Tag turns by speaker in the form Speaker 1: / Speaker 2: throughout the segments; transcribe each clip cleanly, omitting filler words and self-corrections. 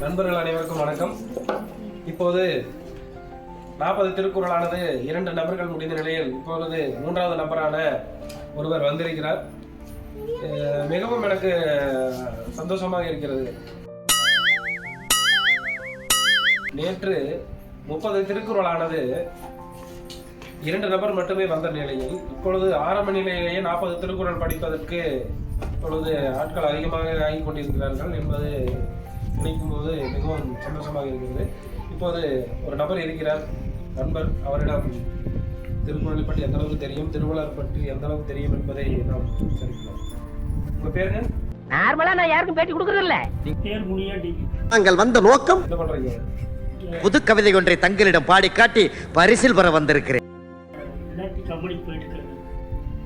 Speaker 1: நண்பர்கள் அனைவருக்கும் வணக்கம். இப்போது 40 திருக்குறளானது 2 நபர்கள் முடிந்த நிலையில் இப்பொழுது 3வது நபரான ஒருவர் வந்திருக்கிறார். மிகவும் எனக்கு சந்தோஷமாக இருக்கிறது. நேற்று 30 திருக்குறளானது 2 நபர் மட்டுமே வந்த நிலையில் இப்பொழுது ஆரம்ப நிலையிலேயே 40 திருக்குறள் படிப்பதற்கு இப்பொழுது ஆட்கள் அதிகமாக ஆகிக் கொண்டிருக்கிறார்கள் என்பது நினைக்கும் போது மிகவும் சந்தோஷமாக இருக்கிறது. இப்போது ஒரு நபர் இருக்கிறார், நண்பர். அவரிடம் திருக்குறளை பற்றி எந்த அளவுக்கு தெரியும், திருவள்ளுவர் பற்றி எந்த அளவுக்கு தெரியும் என்பதை நாம் விசாரிக்கலாம். உங்க பேருங்க?
Speaker 2: நார்மலா நான் யாருக்கும் பேட்டி கொடுக்கறது இல்ல.
Speaker 3: பேர் முனியாண்டி.
Speaker 4: நாங்கள் வந்த நோக்கம்
Speaker 1: என்ன பண்றீங்க?
Speaker 4: புது கவிதை ஒன்றை தங்களிடம் பாடி காட்டி பரிசில் பெற வந்திருக்கிறேன்.
Speaker 3: கம்பெனிக்கு போயிட்டு இருக்காரு.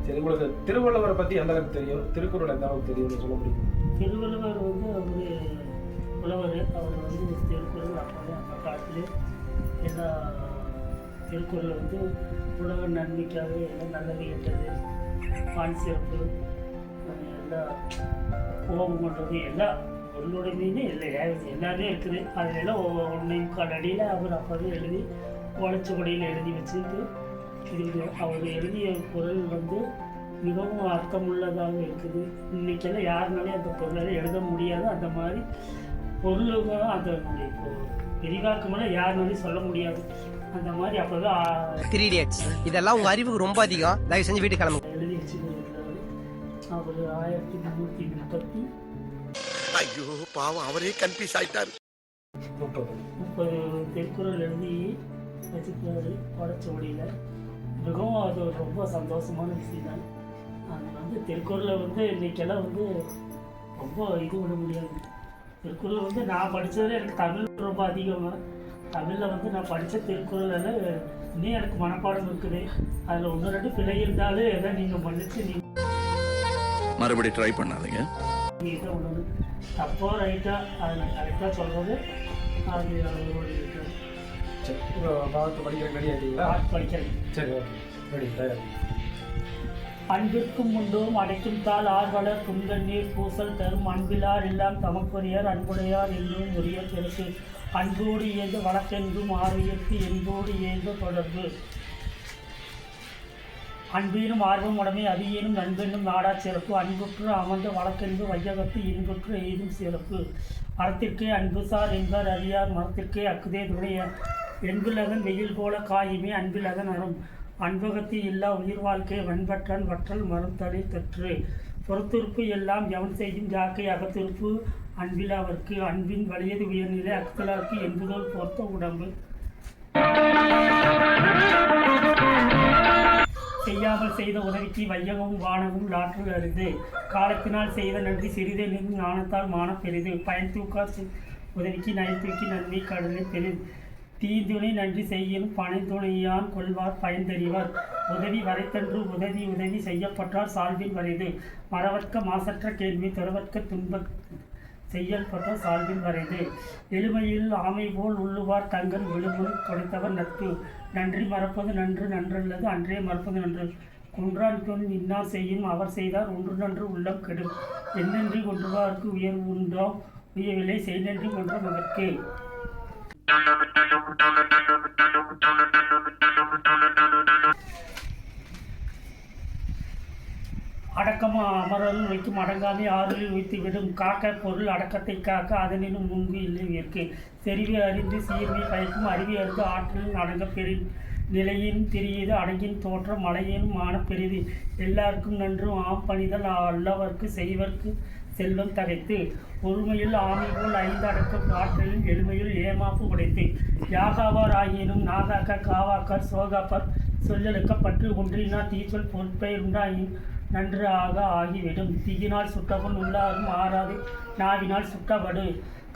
Speaker 1: சரி, உங்களுக்கு திருவள்ளுவரை பத்தி எந்த அளவுக்கு தெரியும், திருக்குறள் எந்த அளவுக்கு தெரியும் சொல்ல முடியும்?
Speaker 3: திருவள்ளுவர் அவரு புலவர். அவர் திருக்குறள் அப்போதே அந்த காலத்தில் எல்லா திருக்குறள் உலக நன்மைக்காக எல்லாம் நல்லது கெட்டது, பான் சிறப்பு, எல்லா கோபம் பண்ணுறது எல்லாம் பொருளுடைமையுமே எல்லாமே இருக்குது. அதெல்லாம் ஒன்றையும் அடியில் அவர் அப்போதே எழுதி ஓலைச்சுவடியில் எழுதி வச்சுட்டு இருக்குது. அவர் எழுதிய குறள் மிகவும் அர்த்தமுள்ளதாக இருக்குது. இன்றைக்கெல்லாம் யாருனாலே அந்த பொருளை எழுத முடியாது. அந்த மாதிரி பொருளுங்க அந்த விரிவாக்கமெல்லாம் யாருனாலையும் சொல்ல முடியாது. அந்த மாதிரி அப்போதான்
Speaker 2: 3 idiots. இதெல்லாம் உங்க அறிவுக்கு ரொம்ப அதிகம். தயவு செஞ்சு வீட்டுக்கு கிளம்புங்க.
Speaker 3: எழுதி வச்சுருக்கிறாரு. அவர் 1330.
Speaker 4: ஐயோ பாவம், அவரே கன்ஃபியூஸ் ஆயிட்டார்.
Speaker 3: 30 திருக்குறள் எழுதி வச்சுக்கிறாரு ஓலைச்சுவடியில். மிகவும் அது ரொம்ப சந்தோஷமான விஷயம் தான். அது திருக்குறளை இன்னைக்கெல்லாம் ரொம்ப இது பண்ண முடியாது. திருக்குறள் நான் படித்ததில் எனக்கு தமிழ் ரொம்ப அதிகமாக. தமிழில் நான் படித்த திருக்குறள் இன்னும் எனக்கு மனப்பாடம் இருக்குது. அதில் 1-2 பிழை இருந்தாலும் எதை நீங்கள் மன்னிச்சு நீங்கள்
Speaker 5: மறுபடியும் ட்ரை பண்ணாதீங்க.
Speaker 3: நீங்கள் இதை ஒன்று தப்போ ரைட்டாக அதை நான் கரெக்டாக சொல்கிறது. அது அவருடைய
Speaker 1: படிக்கிறேன். ரெடி ஆகிட்டீங்களா?
Speaker 3: படிக்கிறேன்.
Speaker 1: சரி, ஓகே, ரெடி, தயார்.
Speaker 3: அன்பிற்கும் உண்டோம் அடைக்கும் தாள் ஆர்வலர் புன்கண்ணீர் பூசல் தரும் அன்பிலார் எல்லாம் தமக்குரியர் அன்புடையார் என்றும் உரிய பெருசு அன்போடு இயந்த வழக்கென்றும் ஆர்வியற்கு என்போடு இயந்த தொடர்பு அன்பீனும் ஆர்வம் உடமை அதியேனும் நண்பென்னும் நாடா சிறப்பு அன்புற்று அமர்ந்த வழக்கென்று வையகத்து இன்புற்று எய்தும் சிறப்பு அறத்திற்கே அன்புசார் என்பார் அறியார் மரத்திற்கே அக்குதே துணைய என்புலகன் வெயில் போல காயுமே அன்பிலகன் அறம் அன்பகத்தி இல்லா உயிர் வாழ்க்கை வன்பற்றன் வற்றல் மரம் தடை தற்று புறத்துறுப்பு எல்லாம் எவன் செய்யும் ஜாக்கை அகத்துறுப்பு அன்பிலாவர்க்கு அன்பின் வலியது உயர்நிலை அக்தலார்க்கு என்பதோல் பொறுத்த உடம்பு செய்யாமல் செய்த உதவிக்கு வையகமும் வானமும் லாற்றல் அரிது காலத்தினால் செய்த நன்றி சிறிதே நின்று ஞானத்தால் மான பெரிது பயன் தூக்கார் உதவிக்கு நயன் தூக்கி நன்மை கடலை பெரிது தீதுணை நன்றி செய்யணும் பனைத்துணையான் கொள்வார் பயன்தறிவார் உதவி வரைத்தன்று உதவி செய்யப்பட்டார் சால்வின் வரைது மறவர்க்க மாசற்ற கேள்வி துறவர்க்க துன்ப செய்யப்பட்டார் சால்வின் வரைது எளிமையில் ஆமை போல் உள்ளுவார் தங்கள் விழுமுன் தொலைத்தவர் நட்பு நன்றி மறப்பது நன்று நன்றல்லது அன்றே மறப்பது நன்று குன்றான் கொன் இன்னா செய்யும் அவர் செய்தார் ஒன்று நன்று உள்ளம் கெடும் என்னன்றி ஒன்றுவார்க்கு உயர்வு உண்டோ உயவில்லை செய்நன்றி ஒன்ற மகற்கு அடக்கமா அமரல் வைக்கும் அடங்காமை ஆறுகளில் வைத்துவிடும் காக்க பொருள் அடக்கத்தை காக்க அதனினும் முன்பு இல்லை இயற்கை செறிவை அறிந்து சீர்மை பயக்கும் அறிவை அறிந்து ஆற்றலின் அடங்க பெரி நிலையின் தெரியுது அடங்கின் தோற்றம் மலையினும் மான பெரிது எல்லாருக்கும் நன்றும் ஆம் பணிதல் அல்லவர்க்கு செய்வர்க்கு செல்வம் தகைத்து ஒருமையில் ஆமை போல் 5 அடக்கம் ஆற்றலில் எளிமையில் ஏமாப்பு உடைத்து யாகாவார் ஆகியனும் நாகாக்க காவாக்கார் சோகாப்பார் சொல்லலுக்க பற்று ஒன்றினால் தீச்சொல் பொறுப்பெயர் உண்டாயின் நன்று ஆக ஆகிவிடும் தீயினால் சுட்டவன் உள்ளாரும் ஆறாது நாவினால் சுட்டபடு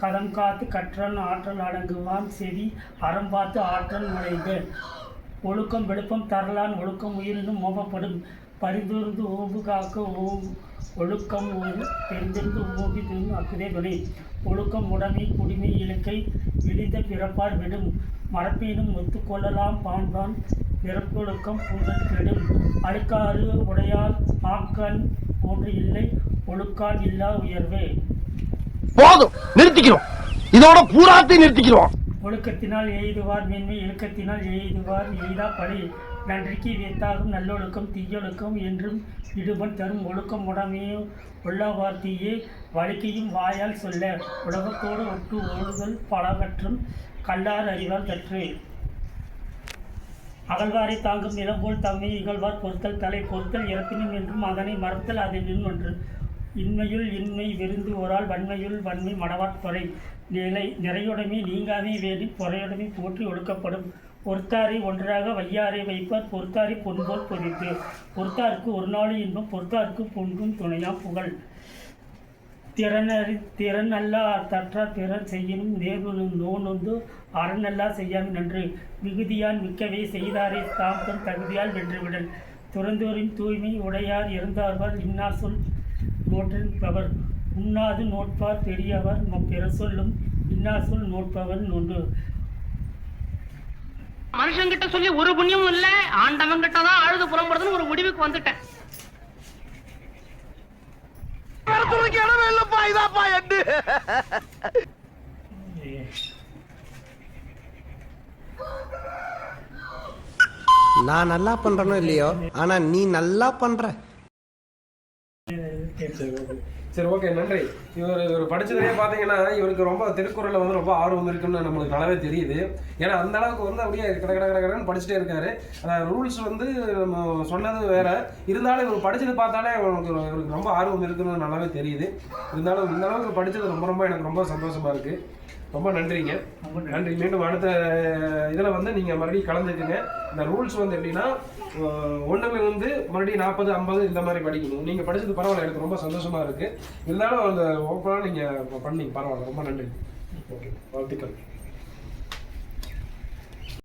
Speaker 3: கதம் காத்து கற்றன் ஆற்றல் அடங்குவான் செவி அறம் பார்த்து ஆற்றல் நுழைந்து ஒழுக்கம் வெளுப்பம் தரலான் ஒழுக்கம் உயிரினும் மோபப்படும் பரிந்துருந்து ஓம்பு காக்க ஒழுக்கம் தெரிந்திருந்து ஓம்பி திரும் அக்குதே துணை ஒழுக்கம் உடைமை குடிமை இலக்கை விழிந்த பிறப்பார் விடும் மரப்பேனும் ஒத்துக்கொள்ளலாம் பான்பான் பிறப்பொழுக்கம் பூங்கல் கெடும் அழுக்காறு உடையால் ஆக்கன் போன்று இல்லை ஒழுக்கால் இல்லா உயர்வே.
Speaker 2: போதும், நிறுத்திக்கிறோம்.
Speaker 4: இதோட பூராத்தையும் நிறுத்திக்கிறோம்.
Speaker 3: ஒழுக்கத்தினால் எய்துவார் மேன்மை, இழுக்கத்தினால் எய்துவார் எய்தா பழி. நன்றிக்கு வித்தாகும் நல்லொழுக்கம் தீயொழுக்கம் என்றும் இடுபன் தரும் ஒழுக்கம் உடமையும் உள்ளவார் தீயே வழுக்கையும் வாயால் சொல்ல. உலகத்தோடு ஒட்டு ஓடுதல் பலவற்றும் கல்லார் அறிவால் கற்று. அகழ்வாரை தாங்கும் நிலம் போல் தம்மை இகழ்வார் பொறுத்தல் தலை பொறுத்தல் இறப்பினும் என்றும் அதனை மறுத்தல் அதனின் ஒன்று. இன்மையுள் இன்மை விருந்து ஓரால் வன்மையுள் வன்மை மடவார் பொறை. நிறையுடைமை நீங்காமே வேண்டி பொறையுடைமை போற்றி ஒடுக்கப்படும். பொறுத்தாரை ஒன்றாக வையாரை வைப்பார் பொறுத்தாரை பொன்போல் பொதித்து. பொறுத்தாருக்கு ஒரு நாள் இன்பம் பொறுத்தாருக்கு பொன்றும் துணையாம் புகழ். திறன் அல்லா தற்றார் பிறர் செய்யணும் நேர்வனும் நோனொந்து அறநல்லா செய்யாமல் நன்று. மிகுதியால் மிக்கவே செய்தாரை தாம் தன் தகுதியால் வென்றுவிடல். துறந்தோரின் தூய்மை உடையார் இறந்தார்வார் இன்னார் சொல் நோற்றின்பவர். உண்ணாது நோட்பார் பெரியவர் பிற சொல்லும் இன்னார் சொல் நோட்பவர் நொன்று.
Speaker 6: மனுஷங்கிட்ட சொல்லி ஒரு புண்ணியமும் இல்ல, ஆண்டவன் கிட்டதான் அழுது புறம்படுதுன்னு ஒரு முடிவுக்கு வந்துட்டேன்.
Speaker 2: நான் நல்லா பண்றனோ இல்லையோ, ஆனா நீ நல்லா பண்ற.
Speaker 1: சரி, ஓகே, நன்றி. இவர் படிச்சதுலேயே பார்த்தீங்கன்னா இவருக்கு ரொம்ப திருக்குறளில் வந்து ரொம்ப ஆர்வம் இருக்குன்னு நம்மளுக்கு நல்லாவே தெரியுது. ஏன்னா அந்த அளவுக்கு வந்து அப்படியே கடன்னு படிச்சுட்டே இருக்காரு. ரூல்ஸ் வந்து நம்ம சொன்னது வேற இருந்தாலும் இவர் படிச்சது பார்த்தாலே இவருக்கு ரொம்ப ஆர்வம் இருக்குன்னு நல்லாவே தெரியுது. இருந்தாலும் இந்த அளவுக்கு படிச்சது ரொம்ப எனக்கு ரொம்ப சந்தோஷமா இருக்கு. ரொம்ப நன்றிங்க. நன்றி. மீண்டும் அடுத்த இதில் வந்து நீங்கள் மறுபடியும் கலந்துக்குங்க. இந்த ரூல்ஸ் வந்து எப்படின்னா 1லிருந்து மறுபடியும் 40, 50 இந்த மாதிரி படிக்கணும். நீங்கள் படிச்சது பரவாயில்ல, எனக்கு ரொம்ப சந்தோஷமா இருக்கு. இருந்தாலும் அந்த ஓப்பனாக நீங்கள் பண்ணீங்க, பரவாயில்ல, ரொம்ப நன்றி. ஓகே, வாழ்த்துக்கள்.